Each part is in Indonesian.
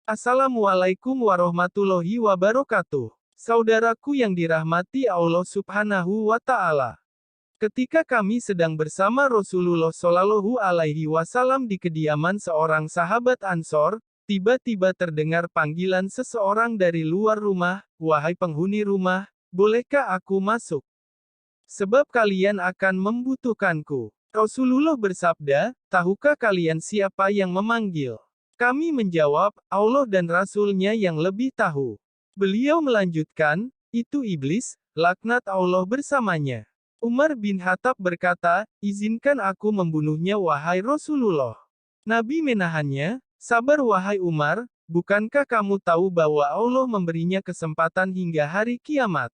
Assalamualaikum warahmatullahi wabarakatuh. Saudaraku yang dirahmati Allah Subhanahu wa Ta'ala. Ketika kami sedang bersama Rasulullah Shallallahu Alaihi Wasallam di kediaman seorang sahabat Ansor, tiba-tiba terdengar panggilan seseorang dari luar rumah, "Wahai penghuni rumah, bolehkah aku masuk? Sebab kalian akan membutuhkanku." Rasulullah bersabda, "Tahukah kalian siapa yang memanggil?" Kami menjawab, "Allah dan Rasul-Nya yang lebih tahu." Beliau melanjutkan, "Itu iblis, laknat Allah bersamanya." Umar bin Khattab berkata, "Izinkan aku membunuhnya wahai Rasulullah." Nabi menahannya, "Sabar wahai Umar, bukankah kamu tahu bahwa Allah memberinya kesempatan hingga hari kiamat?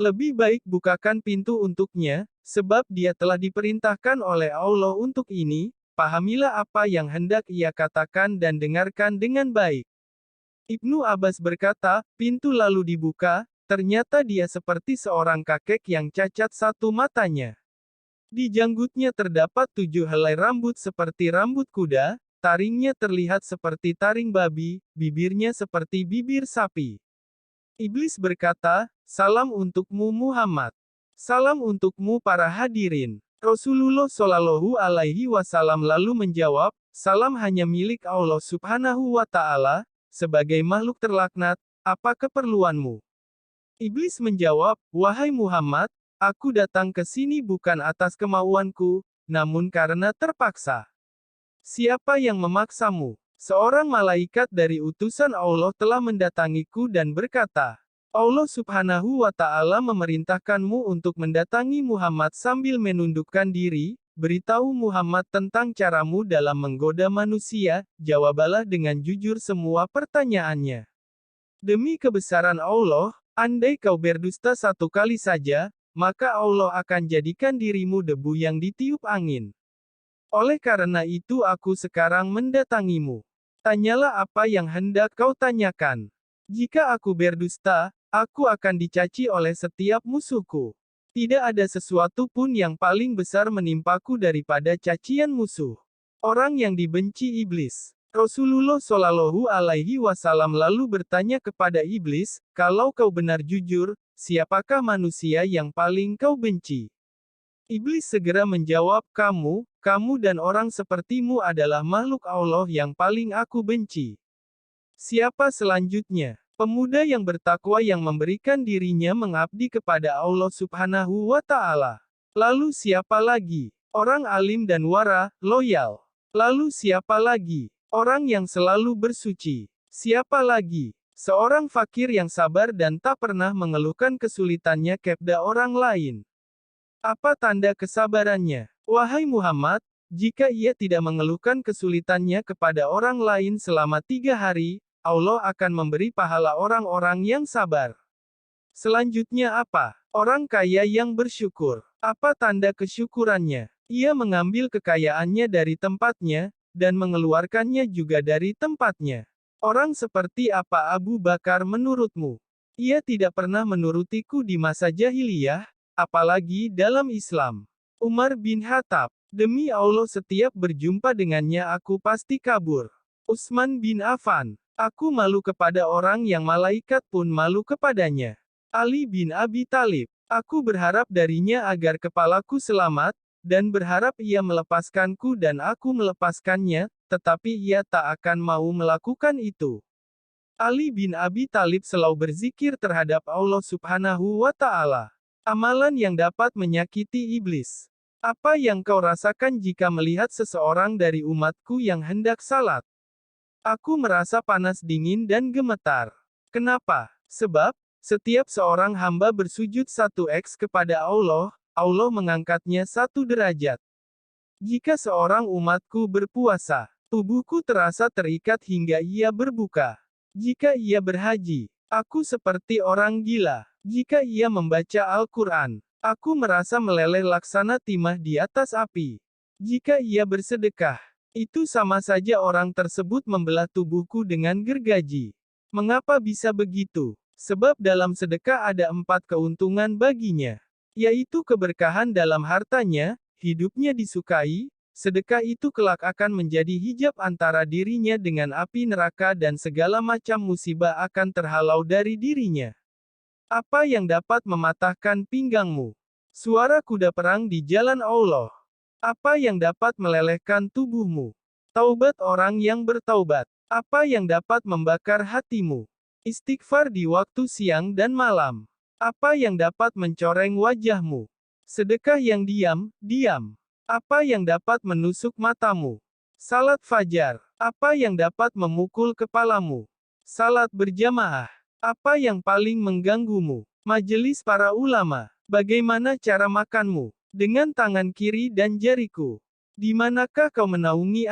Lebih baik bukakan pintu untuknya, sebab dia telah diperintahkan oleh Allah untuk ini. Pahamilah apa yang hendak ia katakan dan dengarkan dengan baik." Ibnu Abbas berkata, pintu lalu dibuka, ternyata dia seperti seorang kakek yang cacat satu matanya. Di janggutnya terdapat 7 helai rambut seperti rambut kuda, taringnya terlihat seperti taring babi, bibirnya seperti bibir sapi. Iblis berkata, "Salam untukmu Muhammad. Salam untukmu para hadirin." Rasulullah Shallallahu Alaihi Wasallam lalu menjawab, "Salam hanya milik Allah Subhanahu wa Ta'ala, sebagai makhluk terlaknat, apa keperluanmu?" Iblis menjawab, "Wahai Muhammad, aku datang ke sini bukan atas kemauanku, namun karena terpaksa." "Siapa yang memaksamu?" "Seorang malaikat dari utusan Allah telah mendatangiku dan berkata, Allah Subhanahu wa Ta'ala memerintahkanmu untuk mendatangi Muhammad sambil menundukkan diri, beritahu Muhammad tentang caramu dalam menggoda manusia, jawabalah dengan jujur semua pertanyaannya. Demi kebesaran Allah, andai kau berdusta satu kali saja, maka Allah akan jadikan dirimu debu yang ditiup angin. Oleh karena itu aku sekarang mendatangimu. Tanyalah apa yang hendak kau tanyakan. Jika aku berdusta, aku akan dicaci oleh setiap musuhku. Tidak ada sesuatu pun yang paling besar menimpaku daripada cacian musuh. Orang yang dibenci iblis. Rasulullah Shallallahu Alaihi Wasallam lalu bertanya kepada iblis, "Kalau kau benar jujur, siapakah manusia yang paling kau benci?" Iblis segera menjawab, kamu dan orang sepertimu adalah makhluk Allah yang paling aku benci." Siapa selanjutnya? Pemuda yang bertakwa yang memberikan dirinya mengabdi kepada Allah Subhanahu wa Ta'ala. Lalu siapa lagi? Orang alim dan wara, loyal. Lalu siapa lagi? Orang yang selalu bersuci. Siapa lagi? Seorang fakir yang sabar dan tak pernah mengeluhkan kesulitannya kepada orang lain. Apa tanda kesabarannya? Wahai Muhammad, jika ia tidak mengeluhkan kesulitannya kepada orang lain selama 3 hari, Allah akan memberi pahala orang-orang yang sabar. Selanjutnya apa? Orang kaya yang bersyukur. Apa tanda kesyukurannya? Ia mengambil kekayaannya dari tempatnya, dan mengeluarkannya juga dari tempatnya. Orang seperti apa Abu Bakar menurutmu? Ia tidak pernah menurutiku di masa jahiliyah, apalagi dalam Islam. Umar bin Khattab. Demi Allah setiap berjumpa dengannya aku pasti kabur. Utsman bin Affan. Aku malu kepada orang yang malaikat pun malu kepadanya. Ali bin Abi Thalib. Aku berharap darinya agar kepalaku selamat, dan berharap ia melepaskanku dan aku melepaskannya, tetapi ia tak akan mau melakukan itu. Ali bin Abi Thalib selalu berzikir terhadap Allah Subhanahu wa Ta'ala. Amalan yang dapat menyakiti iblis. Apa yang kau rasakan jika melihat seseorang dari umatku yang hendak salat? Aku merasa panas dingin dan gemetar. Kenapa? Sebab, setiap seorang hamba bersujud 1x kepada Allah, Allah mengangkatnya 1 derajat. Jika seorang umatku berpuasa, tubuhku terasa terikat hingga ia berbuka. Jika ia berhaji, aku seperti orang gila. Jika ia membaca Al-Quran, aku merasa meleleh laksana timah di atas api. Jika ia bersedekah, itu sama saja orang tersebut membelah tubuhku dengan gergaji. Mengapa bisa begitu? Sebab dalam sedekah ada 4 keuntungan baginya. Yaitu keberkahan dalam hartanya, hidupnya disukai, sedekah itu kelak akan menjadi hijab antara dirinya dengan api neraka dan segala macam musibah akan terhalau dari dirinya. Apa yang dapat mematahkan pinggangmu? Suara kuda perang di jalan Allah. Apa yang dapat melelehkan tubuhmu? Taubat orang yang bertaubat. Apa yang dapat membakar hatimu? Istighfar di waktu siang dan malam. Apa yang dapat mencoreng wajahmu? Sedekah yang diam. Apa yang dapat menusuk matamu? Salat fajar. Apa yang dapat memukul kepalamu? Salat berjamaah. Apa yang paling mengganggumu? Majelis para ulama. Bagaimana cara makanmu? Dengan tangan kiri dan jariku. Di manakah kau menaungi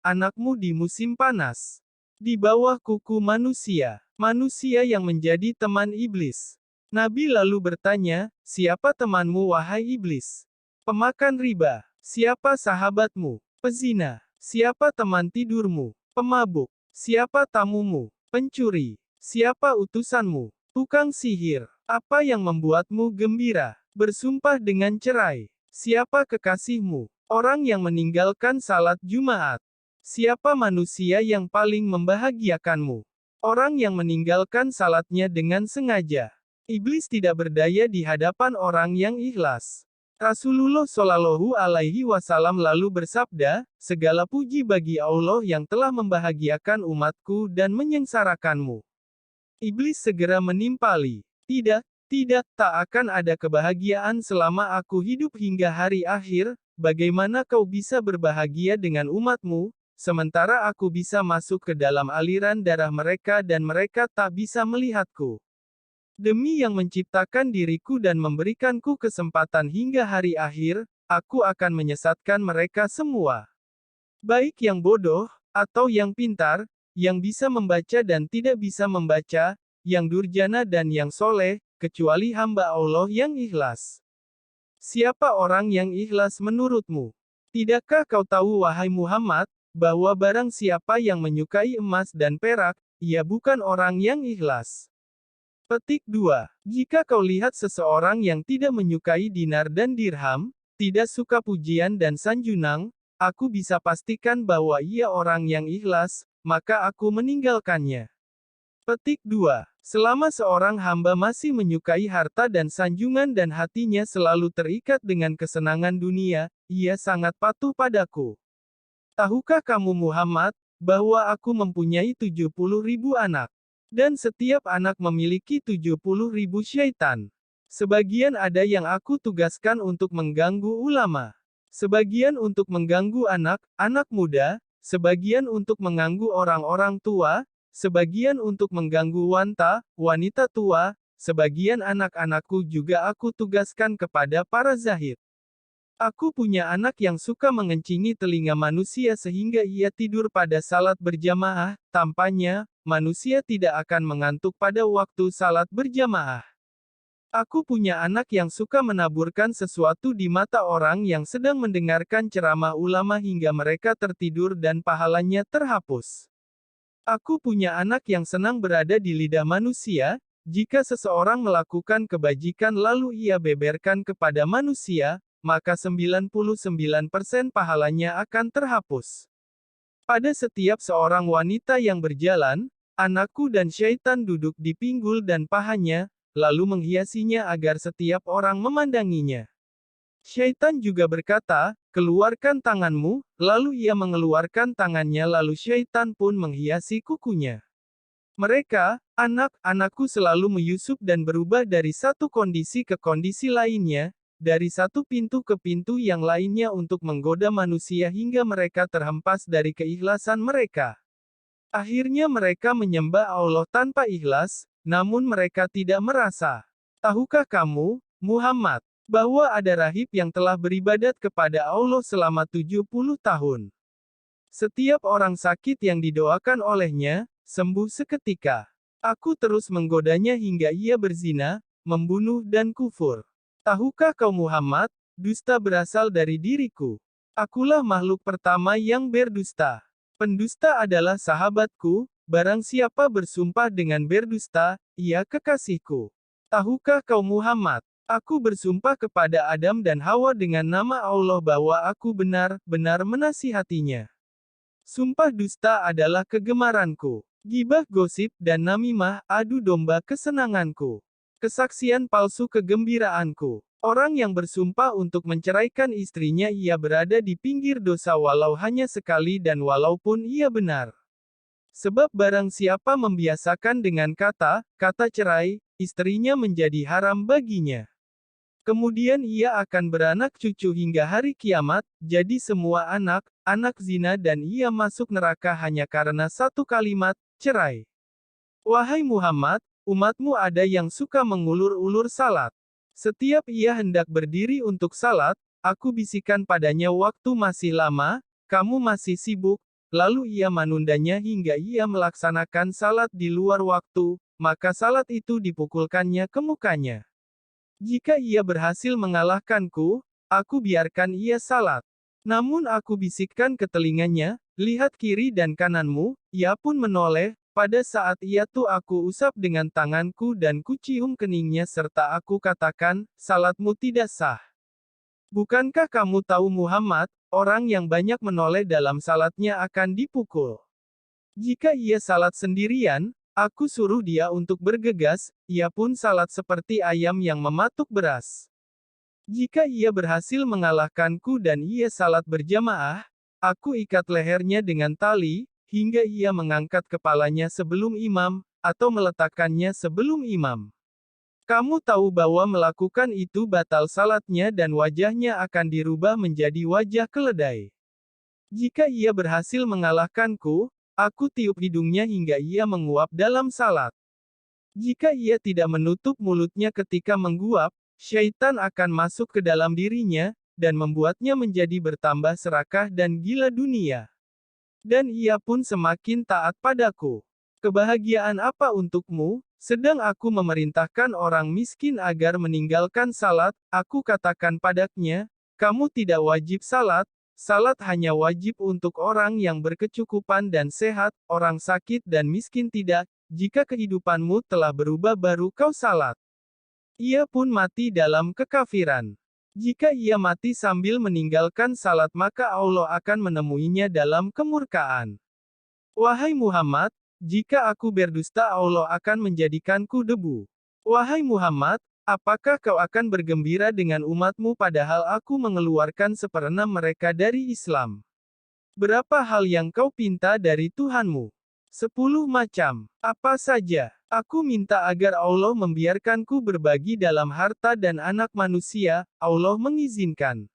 anakmu di musim panas? Di bawah kuku manusia. Manusia yang menjadi teman iblis. Nabi lalu bertanya, siapa temanmu wahai iblis? Pemakan riba. Siapa sahabatmu? Pezina. Siapa teman tidurmu? Pemabuk. Siapa tamumu? Pencuri. Siapa utusanmu? Tukang sihir. Apa yang membuatmu gembira? Bersumpah dengan cerai. Siapa kekasihmu? Orang yang meninggalkan salat Jumat. Siapa manusia yang paling membahagiakanmu? Orang yang meninggalkan salatnya dengan sengaja. Iblis tidak berdaya di hadapan orang yang ikhlas. Rasulullah Shallallahu Alaihi Wasallam lalu bersabda, segala puji bagi Allah yang telah membahagiakan umatku dan menyengsarakanmu. Iblis segera menimpali. Tidak, tak akan ada kebahagiaan selama aku hidup hingga hari akhir. Bagaimana kau bisa berbahagia dengan umatmu, sementara aku bisa masuk ke dalam aliran darah mereka dan mereka tak bisa melihatku. Demi yang menciptakan diriku dan memberikanku kesempatan hingga hari akhir, aku akan menyesatkan mereka semua. Baik yang bodoh, atau yang pintar, yang bisa membaca dan tidak bisa membaca, yang durjana dan yang soleh, kecuali hamba Allah yang ikhlas. Siapa orang yang ikhlas menurutmu? Tidakkah kau tahu wahai Muhammad, bahwa barang siapa yang menyukai emas dan perak, ia bukan orang yang ikhlas. Petik 2. Jika kau lihat seseorang yang tidak menyukai dinar dan dirham, tidak suka pujian dan sanjunang, aku bisa pastikan bahwa ia orang yang ikhlas, maka aku meninggalkannya. Petik 2. Selama seorang hamba masih menyukai harta dan sanjungan dan hatinya selalu terikat dengan kesenangan dunia, ia sangat patuh padaku. Tahukah kamu Muhammad, bahwa aku mempunyai 70.000 anak. Dan setiap anak memiliki 70.000 syaitan. Sebagian ada yang aku tugaskan untuk mengganggu ulama. Sebagian untuk mengganggu anak muda, sebagian untuk mengganggu orang-orang tua, sebagian untuk mengganggu wanita tua, sebagian anak-anakku juga aku tugaskan kepada para zahid. Aku punya anak yang suka mengencingi telinga manusia sehingga ia tidur pada salat berjamaah, tampaknya, manusia tidak akan mengantuk pada waktu salat berjamaah. Aku punya anak yang suka menaburkan sesuatu di mata orang yang sedang mendengarkan ceramah ulama hingga mereka tertidur dan pahalanya terhapus. Aku punya anak yang senang berada di lidah manusia, jika seseorang melakukan kebajikan lalu ia beberkan kepada manusia, maka 99% pahalanya akan terhapus. Pada setiap seorang wanita yang berjalan, anakku dan syaitan duduk di pinggul dan pahanya, lalu menghiasinya agar setiap orang memandanginya. Syaitan juga berkata, keluarkan tanganmu, lalu ia mengeluarkan tangannya lalu syaitan pun menghiasi kukunya. Mereka, anak-anakku selalu menyusup dan berubah dari satu kondisi ke kondisi lainnya, dari satu pintu ke pintu yang lainnya untuk menggoda manusia hingga mereka terhempas dari keikhlasan mereka. Akhirnya mereka menyembah Allah tanpa ikhlas, namun mereka tidak merasa. Tahukah kamu, Muhammad, bahwa ada rahib yang telah beribadat kepada Allah selama 70 tahun. Setiap orang sakit yang didoakan olehnya, sembuh seketika. Aku terus menggodanya hingga ia berzina, membunuh dan kufur. Tahukah kau Muhammad, dusta berasal dari diriku. Akulah makhluk pertama yang berdusta. Pendusta adalah sahabatku, barang siapa bersumpah dengan berdusta, ia kekasihku. Tahukah kau Muhammad, Aku bersumpah kepada Adam dan Hawa dengan nama Allah bahwa aku benar-benar menasihatinya. Sumpah dusta adalah kegemaranku. Gibah gosip dan namimah, adu domba kesenanganku. Kesaksian palsu kegembiraanku. Orang yang bersumpah untuk menceraikan istrinya ia berada di pinggir dosa walau hanya sekali dan walaupun ia benar. Sebab barang siapa membiasakan dengan kata cerai, istrinya menjadi haram baginya. Kemudian ia akan beranak cucu hingga hari kiamat, jadi semua anak zina dan ia masuk neraka hanya karena satu kalimat, cerai. Wahai Muhammad, umatmu ada yang suka mengulur-ulur salat. Setiap ia hendak berdiri untuk salat, aku bisikan padanya waktu masih lama, kamu masih sibuk, lalu ia menundanya hingga ia melaksanakan salat di luar waktu, maka salat itu dipukulkannya ke mukanya. Jika ia berhasil mengalahkanku, aku biarkan ia salat. Namun aku bisikkan ke telinganya, lihat kiri dan kananmu, ia pun menoleh, pada saat itu aku usap dengan tanganku dan kucium keningnya serta aku katakan, salatmu tidak sah. Bukankah kamu tahu Muhammad, orang yang banyak menoleh dalam salatnya akan dipukul. Jika ia salat sendirian, aku suruh dia untuk bergegas, ia pun salat seperti ayam yang mematuk beras. Jika ia berhasil mengalahkanku dan ia salat berjamaah, aku ikat lehernya dengan tali, hingga ia mengangkat kepalanya sebelum imam, atau meletakkannya sebelum imam. Kamu tahu bahwa melakukan itu batal salatnya dan wajahnya akan dirubah menjadi wajah keledai. Jika ia berhasil mengalahkanku, aku tiup hidungnya hingga ia menguap dalam salat. Jika ia tidak menutup mulutnya ketika mengguap, syaitan akan masuk ke dalam dirinya, dan membuatnya menjadi bertambah serakah dan gila dunia. Dan ia pun semakin taat padaku. Kebahagiaan apa untukmu, sedang aku memerintahkan orang miskin agar meninggalkan salat, aku katakan padanya, kamu tidak wajib salat, salat hanya wajib untuk orang yang berkecukupan dan sehat, orang sakit dan miskin tidak, jika kehidupanmu telah berubah baru kau salat. Ia pun mati dalam kekafiran. Jika ia mati sambil meninggalkan salat maka Allah akan menemuinya dalam kemurkaan. Wahai Muhammad, jika aku berdusta Allah akan menjadikanku debu. Wahai Muhammad, apakah kau akan bergembira dengan umatmu padahal aku mengeluarkan seperenam mereka dari Islam? Berapa hal yang kau pinta dari Tuhanmu? 10 macam. Apa saja? Aku minta agar Allah membiarkanku berbagi dalam harta dan anak manusia, Allah mengizinkan.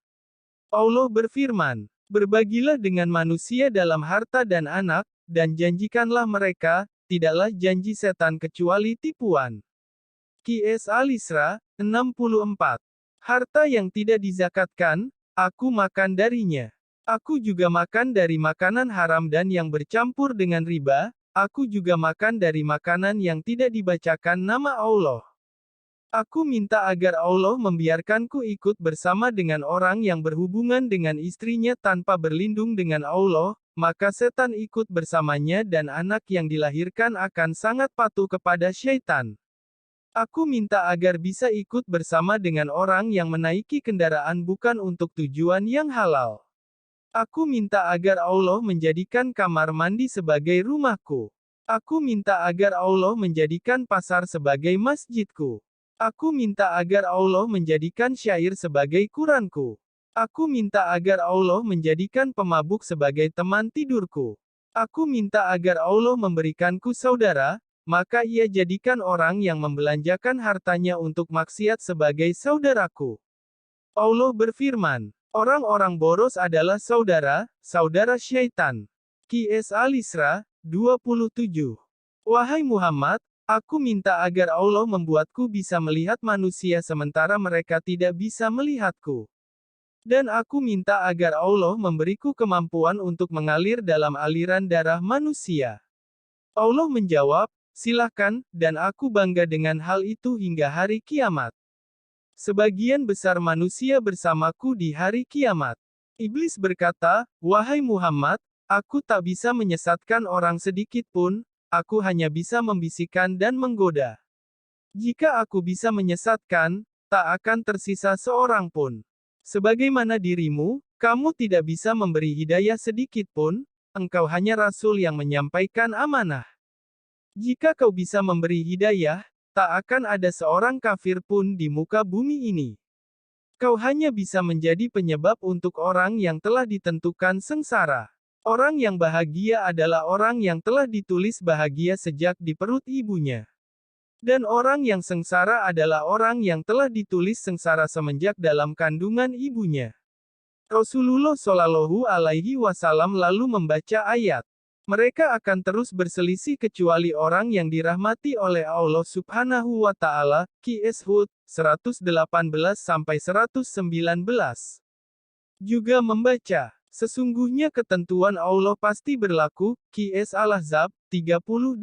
Allah berfirman, berbagilah dengan manusia dalam harta dan anak, dan janjikanlah mereka, tidaklah janji setan kecuali tipuan. Qs Al-Isra, 64. Harta yang tidak dizakatkan, aku makan darinya. Aku juga makan dari makanan haram dan yang bercampur dengan riba, aku juga makan dari makanan yang tidak dibacakan nama Allah. Aku minta agar Allah membiarkanku ikut bersama dengan orang yang berhubungan dengan istrinya tanpa berlindung dengan Allah, maka setan ikut bersamanya dan anak yang dilahirkan akan sangat patuh kepada syaitan. Aku minta agar bisa ikut bersama dengan orang yang menaiki kendaraan bukan untuk tujuan yang halal. Aku minta agar Allah menjadikan kamar mandi sebagai rumahku. Aku minta agar Allah menjadikan pasar sebagai masjidku. Aku minta agar Allah menjadikan syair sebagai Quranku. Aku minta agar Allah menjadikan pemabuk sebagai teman tidurku. Aku minta agar Allah memberikanku saudara, maka ia jadikan orang yang membelanjakan hartanya untuk maksiat sebagai saudaraku. Allah berfirman, orang-orang boros adalah saudara syaitan. Qs Al-Isra, 27. Wahai Muhammad, aku minta agar Allah membuatku bisa melihat manusia sementara mereka tidak bisa melihatku. Dan aku minta agar Allah memberiku kemampuan untuk mengalir dalam aliran darah manusia. Allah menjawab, silahkan, dan aku bangga dengan hal itu hingga hari kiamat. Sebagian besar manusia bersamaku di hari kiamat. Iblis berkata, wahai Muhammad, aku tak bisa menyesatkan orang sedikit pun, aku hanya bisa membisikkan dan menggoda. Jika aku bisa menyesatkan, tak akan tersisa seorang pun. Sebagaimana dirimu, kamu tidak bisa memberi hidayah sedikit pun, engkau hanya rasul yang menyampaikan amanah. Jika kau bisa memberi hidayah, tak akan ada seorang kafir pun di muka bumi ini. Kau hanya bisa menjadi penyebab untuk orang yang telah ditentukan sengsara. Orang yang bahagia adalah orang yang telah ditulis bahagia sejak di perut ibunya. Dan orang yang sengsara adalah orang yang telah ditulis sengsara semenjak dalam kandungan ibunya. Rasulullah Shallallahu Alaihi Wasallam lalu membaca ayat. Mereka akan terus berselisih kecuali orang yang dirahmati oleh Allah Subhanahu wa Ta'ala. Qs Hud 118-119. Juga membaca, sesungguhnya ketentuan Allah pasti berlaku. Qs Al-Ahzab 38.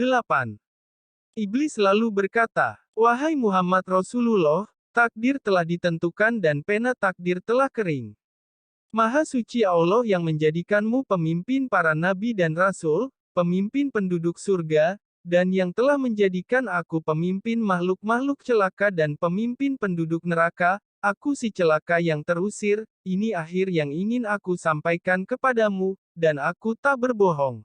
Iblis lalu berkata, wahai Muhammad Rasulullah, takdir telah ditentukan dan pena takdir telah kering. Maha suci Allah yang menjadikanmu pemimpin para nabi dan rasul, pemimpin penduduk surga, dan yang telah menjadikan aku pemimpin makhluk-makhluk celaka dan pemimpin penduduk neraka, aku si celaka yang terusir, ini akhir yang ingin aku sampaikan kepadamu, dan aku tak berbohong.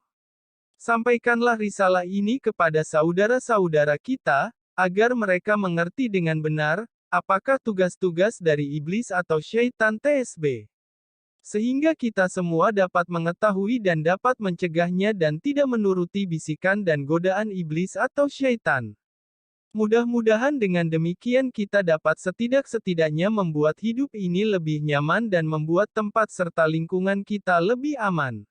Sampaikanlah risalah ini kepada saudara-saudara kita, agar mereka mengerti dengan benar, apakah tugas-tugas dari iblis atau syaitan TSB. Sehingga kita semua dapat mengetahui dan dapat mencegahnya dan tidak menuruti bisikan dan godaan iblis atau syaitan. Mudah-mudahan dengan demikian kita dapat setidak-setidaknya membuat hidup ini lebih nyaman dan membuat tempat serta lingkungan kita lebih aman.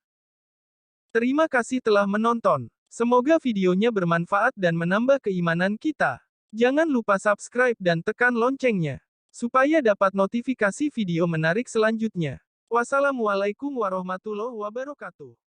Terima kasih telah menonton. Semoga videonya bermanfaat dan menambah keimanan kita. Jangan lupa subscribe dan tekan loncengnya, supaya dapat notifikasi video menarik selanjutnya. Wassalamualaikum warahmatullahi wabarakatuh.